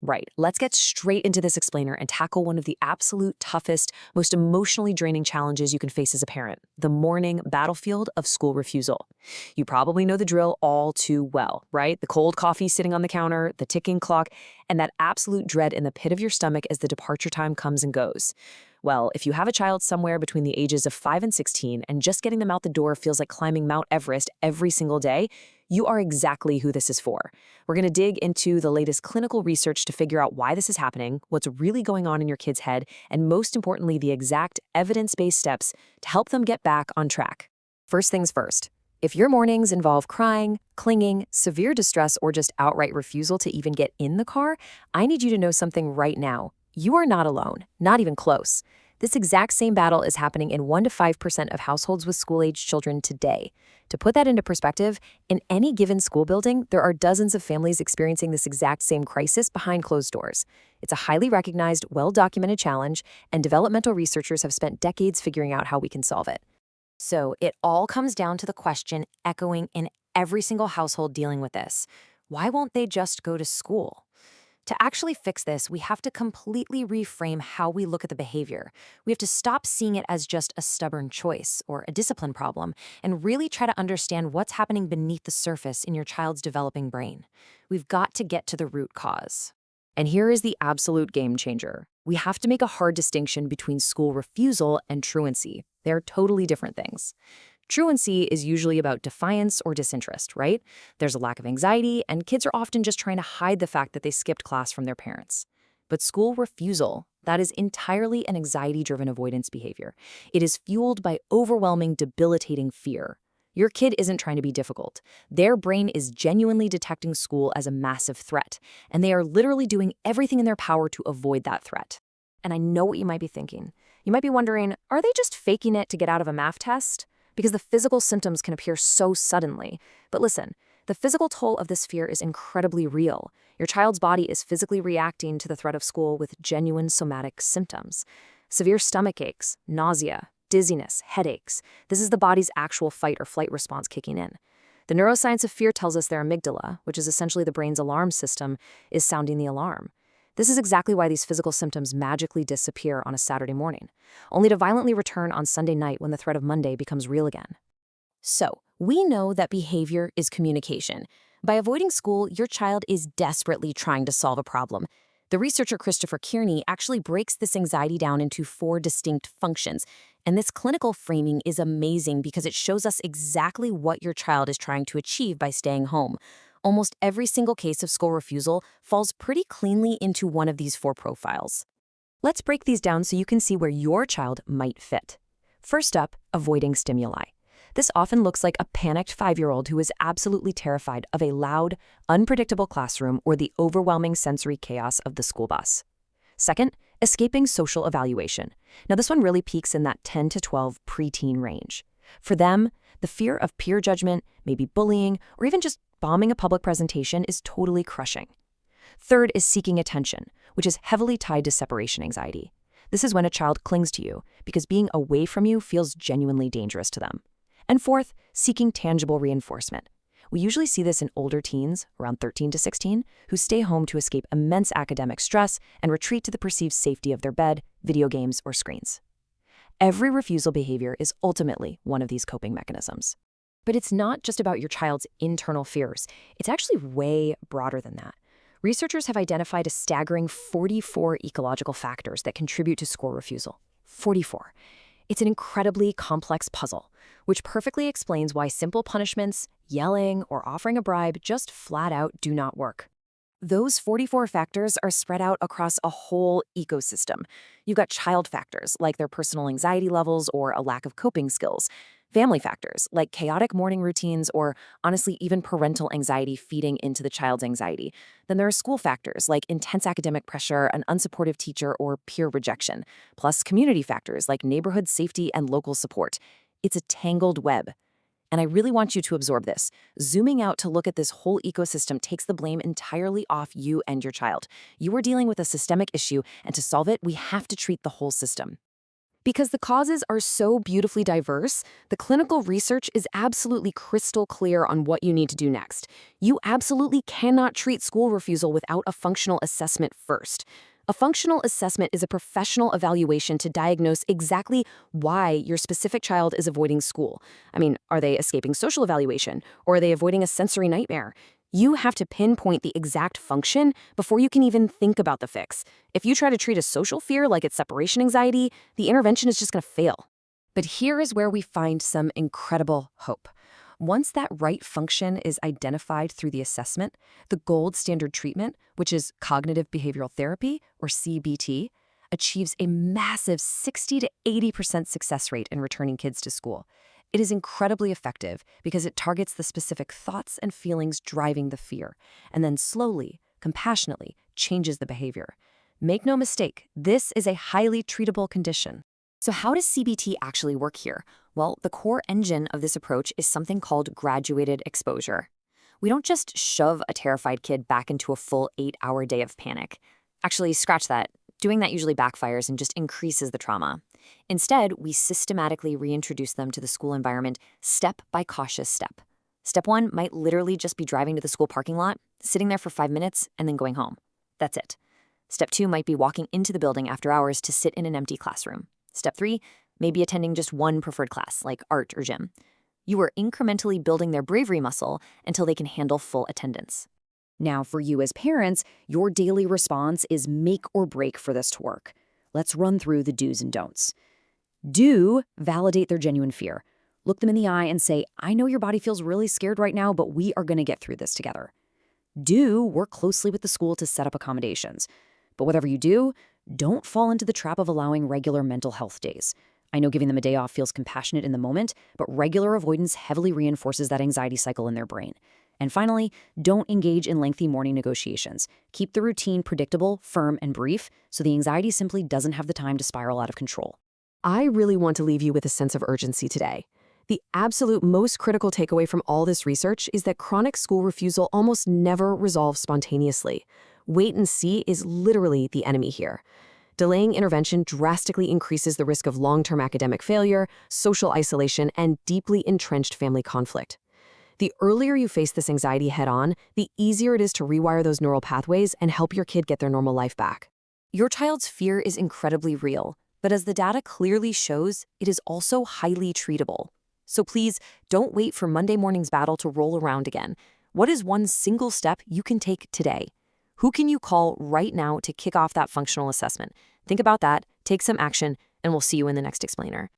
Right, let's get straight into this explainer and tackle one of the absolute toughest, most emotionally draining challenges you can face as a parent, the morning battlefield of school refusal. You probably know the drill all too well, right? The cold coffee sitting on the counter, the ticking clock, and that absolute dread in the pit of your stomach as the departure time comes and goes. Well, if you have a child somewhere between the ages of 5 and 16 and just getting them out the door feels like climbing Mount Everest every single day, you are exactly who this is for. We're going to dig into the latest clinical research to figure out why this is happening, what's really going on in your kid's head, and most importantly, the exact evidence-based steps to help them get back on track. First things first. If your mornings involve crying, clinging, severe distress, or just outright refusal to even get in the car, I need you to know something right now. You are not alone, not even close. This exact same battle is happening in 1 to 5% of households with school-aged children today. To put that into perspective, in any given school building, there are dozens of families experiencing this exact same crisis behind closed doors. It's a highly recognized, well-documented challenge, and developmental researchers have spent decades figuring out how we can solve it. So it all comes down to the question echoing in every single household dealing with this. Why won't they just go to school? To actually fix this, we have to completely reframe how we look at the behavior. We have to stop seeing it as just a stubborn choice or a discipline problem and really try to understand what's happening beneath the surface in your child's developing brain. We've got to get to the root cause. And here is the absolute game changer. We have to make a hard distinction between school refusal and truancy. They're totally different things. Truancy is usually about defiance or disinterest, right? There's a lack of anxiety, and kids are often just trying to hide the fact that they skipped class from their parents. But school refusal, that is entirely an anxiety-driven avoidance behavior. It is fueled by overwhelming, debilitating fear. Your kid isn't trying to be difficult. Their brain is genuinely detecting school as a massive threat, and they are literally doing everything in their power to avoid that threat. And I know what you might be thinking. You might be wondering, are they just faking it to get out of a math test? Because the physical symptoms can appear so suddenly. But listen, the physical toll of this fear is incredibly real. Your child's body is physically reacting to the threat of school with genuine somatic symptoms. Severe stomach aches, nausea, dizziness, headaches. This is the body's actual fight or flight response kicking in. The neuroscience of fear tells us their amygdala, which is essentially the brain's alarm system, is sounding the alarm. This is exactly why these physical symptoms magically disappear on a Saturday morning, only to violently return on Sunday night when the threat of Monday becomes real again. So, we know that behavior is communication. By avoiding school, your child is desperately trying to solve a problem. The researcher Christopher Kearney actually breaks this anxiety down into 4 distinct functions, and this clinical framing is amazing because it shows us exactly what your child is trying to achieve by staying home. Almost every single case of school refusal falls pretty cleanly into one of these 4 profiles. Let's break these down so you can see where your child might fit. First up, avoiding stimuli. This often looks like a panicked 5-year-old who is absolutely terrified of a loud, unpredictable classroom or the overwhelming sensory chaos of the school bus. Second, escaping social evaluation. Now this one really peaks in that 10 to 12 preteen range. For them, the fear of peer judgment, maybe bullying, or even just bombing a public presentation is totally crushing. Third is seeking attention, which is heavily tied to separation anxiety. This is when a child clings to you because being away from you feels genuinely dangerous to them. And fourth, seeking tangible reinforcement. We usually see this in older teens, around 13 to 16, who stay home to escape immense academic stress and retreat to the perceived safety of their bed, video games, or screens. Every refusal behavior is ultimately one of these coping mechanisms. But it's not just about your child's internal fears. It's actually way broader than that. Researchers have identified a staggering 44 ecological factors that contribute to school refusal. 44. It's an incredibly complex puzzle, which perfectly explains why simple punishments, yelling, or offering a bribe just flat out do not work. Those 44 factors are spread out across a whole ecosystem. You've got child factors, like their personal anxiety levels or a lack of coping skills. Family factors, like chaotic morning routines or, honestly, even parental anxiety feeding into the child's anxiety. Then there are school factors, like intense academic pressure, an unsupportive teacher, or peer rejection. Plus community factors, like neighborhood safety and local support. It's a tangled web. And I really want you to absorb this. Zooming out to look at this whole ecosystem takes the blame entirely off you and your child. You are dealing with a systemic issue, and to solve it, we have to treat the whole system. Because the causes are so beautifully diverse, the clinical research is absolutely crystal clear on what you need to do next. You absolutely cannot treat school refusal without a functional assessment first. A functional assessment is a professional evaluation to diagnose exactly why your specific child is avoiding school. I mean, are they escaping social evaluation, or are they avoiding a sensory nightmare? You have to pinpoint the exact function before you can even think about the fix. If you try to treat a social fear like it's separation anxiety, the intervention is just going to fail. But here is where we find some incredible hope. Once that right function is identified through the assessment, the gold standard treatment, which is cognitive behavioral therapy, or CBT, achieves a massive 60 to 80% success rate in returning kids to school. It is incredibly effective because it targets the specific thoughts and feelings driving the fear, and then slowly, compassionately changes the behavior. Make no mistake, this is a highly treatable condition. So how does CBT actually work here? Well, the core engine of this approach is something called graduated exposure. We don't just shove a terrified kid back into a full 8-hour day of panic. Actually, scratch that. Doing that usually backfires and just increases the trauma. Instead, we systematically reintroduce them to the school environment step by cautious step. Step 1 might literally just be driving to the school parking lot, sitting there for 5 minutes, and then going home. That's it. Step 2 might be walking into the building after hours to sit in an empty classroom. Step 3, maybe attending just one preferred class, like art or gym. You are incrementally building their bravery muscle until they can handle full attendance. Now, for you as parents, your daily response is make or break for this to work. Let's run through the do's and don'ts. Do validate their genuine fear. Look them in the eye and say, I know your body feels really scared right now, but we are going to get through this together. Do work closely with the school to set up accommodations. But whatever you do, don't fall into the trap of allowing regular mental health days. I know giving them a day off feels compassionate in the moment, but regular avoidance heavily reinforces that anxiety cycle in their brain. And finally, don't engage in lengthy morning negotiations. Keep the routine predictable, firm, and brief so the anxiety simply doesn't have the time to spiral out of control. I really want to leave you with a sense of urgency today. The absolute most critical takeaway from all this research is that chronic school refusal almost never resolves spontaneously. Wait and see is literally the enemy here. Delaying intervention drastically increases the risk of long-term academic failure, social isolation, and deeply entrenched family conflict. The earlier you face this anxiety head-on, the easier it is to rewire those neural pathways and help your kid get their normal life back. Your child's fear is incredibly real, but as the data clearly shows, it is also highly treatable. So please, don't wait for Monday morning's battle to roll around again. What is one single step you can take today? Who can you call right now to kick off that functional assessment? Think about that, take some action, and we'll see you in the next explainer.